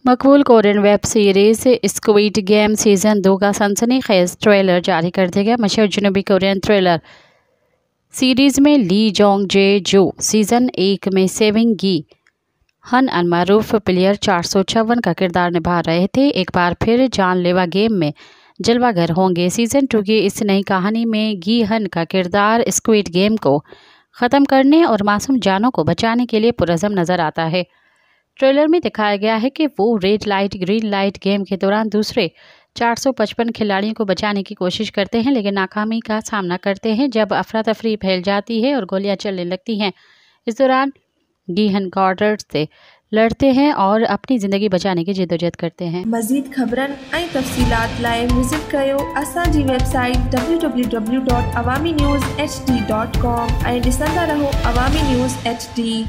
मकबूल Korean web series squid game season 2 का सनसनीखेज trailer जारी कर दिया गया। मशहूर जनूबी कोरियन थ्रिलर सीरीज में ली जोंग जे जो सीज़न 1 में सेविंग गी हन अनमारूफ प्लेयर 456 का किरदार निभा रहे थे, एक बार फिर जानलेवा गेम में जलवागर होंगे। सीज़न 2 की इस नई कहानी में गी हन का किरदार स्क्विड गेम को ख़त्म करने और मासूम जानों को बचाने के लिए पुरज़म नज़र आता है। ट्रेलर में दिखाया गया है कि वो red light green light game के दौरान दूसरे 455 खिलाड़ियों को बचाने की कोशिश करते हैं, लेकिन नाकामी का सामना करते हैं जब अफरा तफरी फैल जाती है और गोलियां चलने लगती हैं। इस दौरान गीहन कॉर्डर से लड़ते हैं और अपनी ज़िंदगी बचाने की जिद्दोजहद करते हैं। मज़ीद ख़बरन ऐं तफ़सीलात लाइ विज़िट कयो असांजी वेबसाइट www.awamiNewsHD.com ऐं ॾिसंदा रहो अवामी न्यूज़ HD।